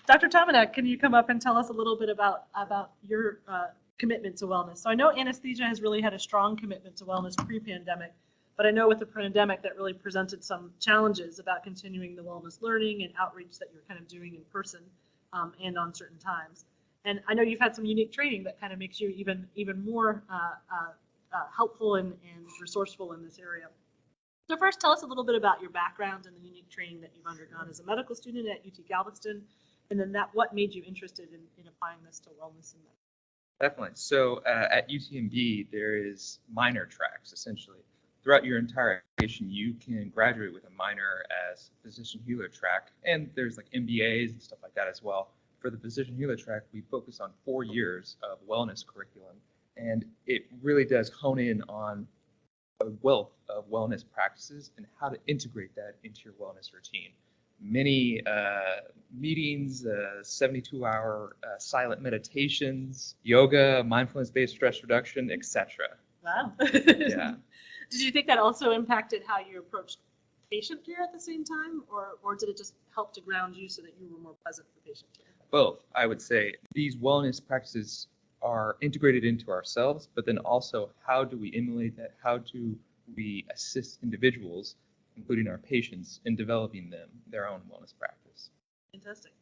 Dr. Tomanek, can you come up and tell us a little bit about your commitment to wellness? So I know anesthesia has really had a strong commitment to wellness pre-pandemic, but I know with the pandemic that really presented some challenges about continuing the wellness learning and outreach that you're kind of doing in person and on certain times. And I know you've had some unique training that kind of makes you even more helpful and resourceful in this area. So first, tell us a little bit about your background and the unique training that you've undergone as a medical student at UT Galveston, and then what made you interested in applying this to wellness and medicine. Definitely. So at UTMB, there is minor tracks, essentially. Throughout your entire education, you can graduate with a minor as physician healer track, and there's like MBAs and stuff like that as well. For the physician healer track, we focus on 4 years of wellness curriculum, and it really does hone in on a wealth of wellness practices and how to integrate that into your wellness routine. Many meetings, 72-hour silent meditations, yoga, mindfulness-based stress reduction, etc. Wow. Yeah. Did you think that also impacted how you approached patient care at the same time, or did it just help to ground you so that you were more present for patient care? Both, I would say. These wellness practices are integrated into ourselves, but then also how do we emulate that? How do we assist individuals, including our patients, in developing their own wellness practice? Fantastic.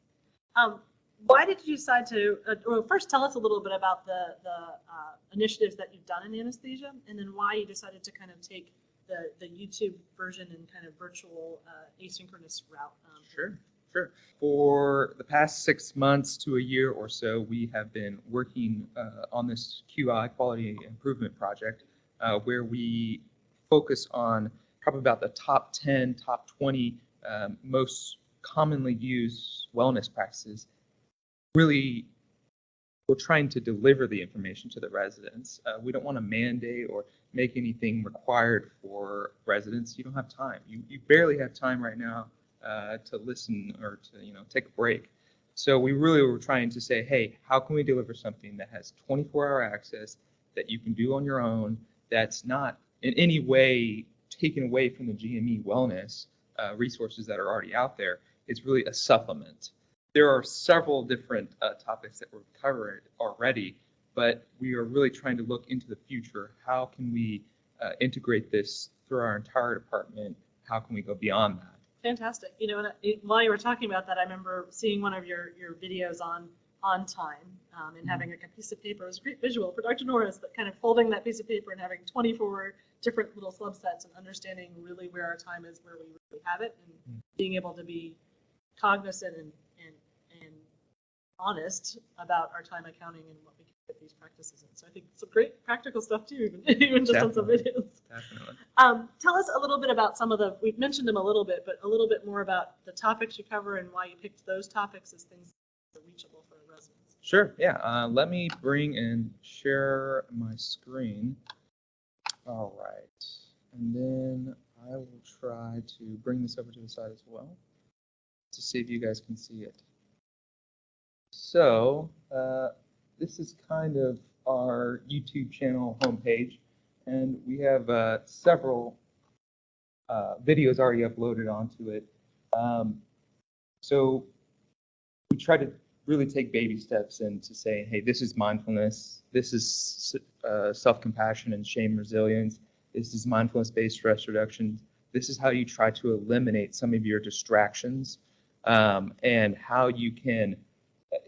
Why did you decide to, well, first tell us a little bit about the initiatives that you've done in anesthesia, and then why you decided to kind of take the YouTube version and kind of virtual asynchronous route. Sure. For the past 6 months to a year or so, we have been working on this QI, Quality Improvement Project, where we focus on probably about the top 10, top 20 most commonly used wellness practices. Really, we're trying to deliver the information to the residents. We don't want to mandate or make anything required for residents. You don't have time. You barely have time right now to listen or to take a break. So we really were trying to say, hey, how can we deliver something that has 24-hour access that you can do on your own, that's not in any way taken away from the GME wellness resources that are already out there. It's really a supplement. There are several different topics that we've covered already, but we are really trying to look into the future. How can we integrate this through our entire department? How can we go beyond that? Fantastic. While you were talking about that, I remember seeing one of your videos on time and having like a piece of paper. It was a great visual for Dr. Norris, but kind of folding that piece of paper and having 24 different little subsets and understanding really where our time is, where we really have it, and being able to be cognizant and honest about our time accounting and what we can fit these practices in. So I think some great practical stuff too, even just on some videos. Definitely. Tell us a little bit about we've mentioned them a little bit, but a little bit more about the topics you cover and why you picked those topics as things that are reachable for the residents. Sure, yeah. Let me bring and share my screen. All right. And then I will try to bring this over to the side as well to see if you guys can see it. So this is kind of our YouTube channel homepage, and we have several videos already uploaded onto it. So we try to really take baby steps into saying, hey, this is mindfulness, this is self-compassion and shame resilience, this is mindfulness-based stress reduction, this is how you try to eliminate some of your distractions, and how you can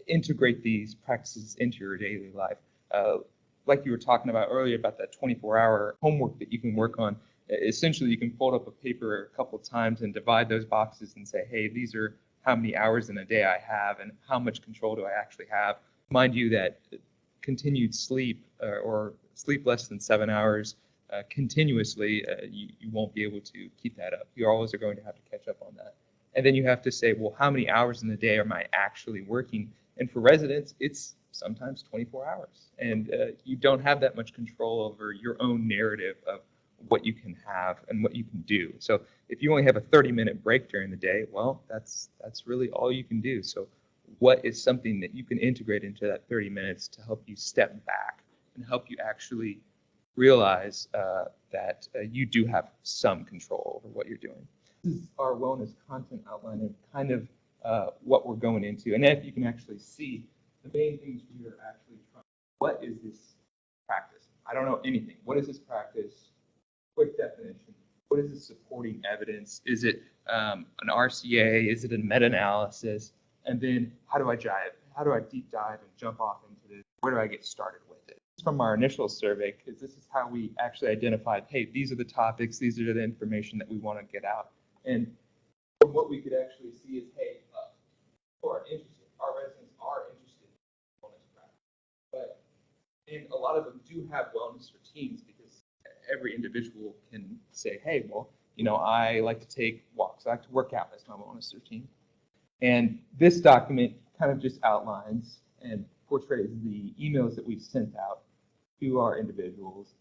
integrate these practices into your daily life. Like you were talking about earlier about that 24-hour homework that you can work on, essentially you can fold up a paper a couple of times and divide those boxes and say, hey, these are how many hours in a day I have and how much control do I actually have. Mind you that continued sleep or sleep less than 7 hours continuously, you won't be able to keep that up. You always are going to have to catch up on that. And then you have to say, well, how many hours in the day am I actually working? And for residents, it's sometimes 24 hours. And you don't have that much control over your own narrative of what you can have and what you can do. So if you only have a 30-minute break during the day, well, that's really all you can do. So what is something that you can integrate into that 30 minutes to help you step back and help you actually realize that you do have some control over what you're doing? This is our wellness content outline, and kind of what we're going into. And if you can actually see, the main things we are actually trying. What is this practice? I don't know anything. What is this practice? Quick definition. What is the supporting evidence? Is it an RCA? Is it a meta-analysis? And then how do I deep dive and jump off into this? Where do I get started with it? From our initial survey, because this is how we actually identified, hey, these are the topics, these are the information that we want to get out. And from what we could actually see is, hey, our residents are interested in wellness practice. But and a lot of them do have wellness routines because every individual can say, hey, well, I like to take walks, I like to work out, that's my wellness routine. And this document kind of just outlines and portrays the emails that we've sent out to our individuals.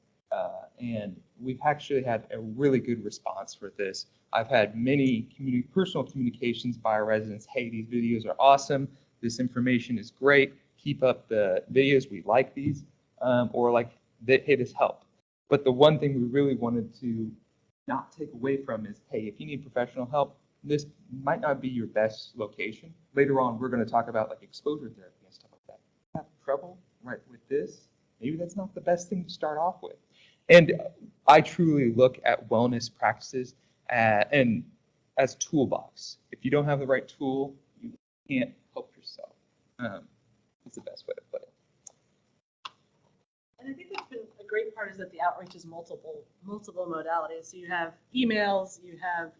And we've actually had a really good response for this. I've had many personal communications by our residents. Hey, these videos are awesome. This information is great. Keep up the videos. We like these. Or like, hey, this helped. But the one thing we really wanted to not take away from is, hey, if you need professional help, this might not be your best location. Later on, we're going to talk about like exposure therapy and stuff like that. If you have trouble with this, maybe that's not the best thing to start off with. And I truly look at wellness practices and as toolbox. If you don't have the right tool, you can't help yourself. That's the best way to put it. And I think that's been a great part is that the outreach is multiple modalities. So you have emails, you have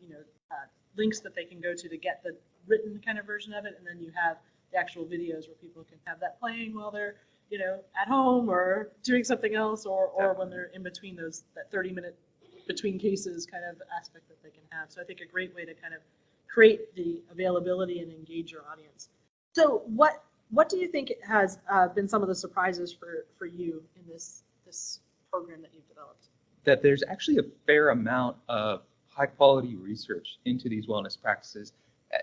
links that they can go to get the written kind of version of it, and then you have the actual videos where people can have that playing while they're at home or doing something else, or when they're in between that 30-minute between cases kind of aspect that they can have. So I think a great way to kind of create the availability and engage your audience. So what do you think has been some of the surprises for you in this program that you've developed? That there's actually a fair amount of high quality research into these wellness practices.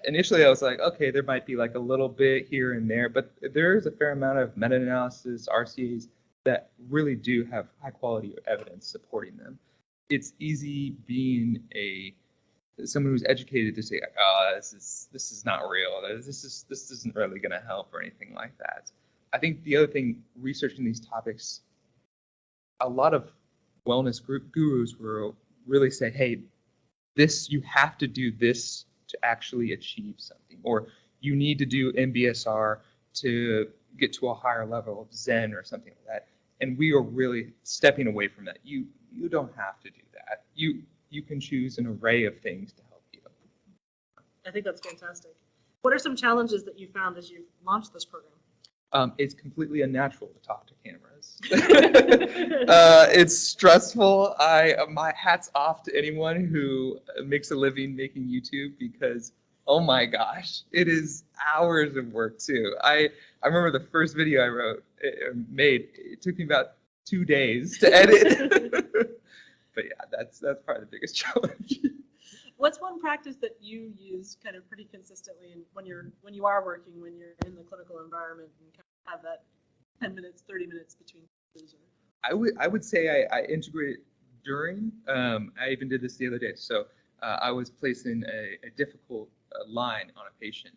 Initially, I was like, okay, there might be like a little bit here and there, but there is a fair amount of meta-analysis, RCAs, that really do have high quality evidence supporting them. It's easy being someone who's educated to say, oh, this is not real. This isn't really going to help or anything like that. I think the other thing, researching these topics, a lot of wellness gurus will really say, hey, you have to do this to actually achieve something, or you need to do MBSR to get to a higher level of Zen or something like that. And we are really stepping away from that. You don't have to do that. You can choose an array of things to help you. I think that's fantastic. What are some challenges that you found as you launched this program? It's completely unnatural to talk to cameras. It's stressful. My hat's off to anyone who makes a living making YouTube, because oh my gosh, it is hours of work too. I remember the first video I made. It took me about 2 days to edit. But yeah, that's probably the biggest challenge. What's one practice that you use kind of pretty consistently when you are working, when you're in the clinical environment, and kind of have that 10 minutes, 30 minutes between cases? I would say I integrate it during. I even did this the other day. So I was placing a difficult line on a patient,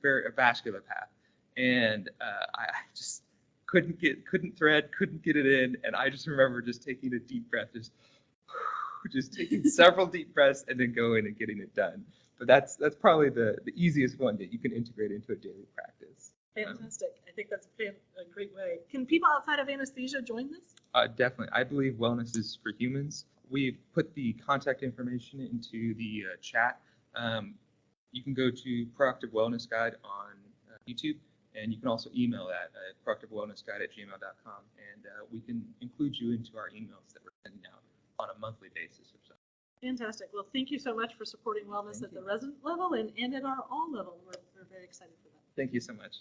a vascular path, and I just couldn't get it in, and I just remember just taking a deep breath, just taking several deep breaths and then going and getting it done. But that's probably the easiest one that you can integrate into a daily practice. Fantastic. I think that's a great way. Can people outside of anesthesia join this? Definitely. I believe wellness is for humans. We've put the contact information into the chat. You can go to Proactive Wellness Guide on YouTube, and you can also email that at proactivewellnessguide@gmail.com, and we can include you into our emails that we're sending out on a monthly basis or so. Fantastic. Well, thank you so much for supporting wellness at the resident level and at our all level. We're very excited for that. Thank you so much.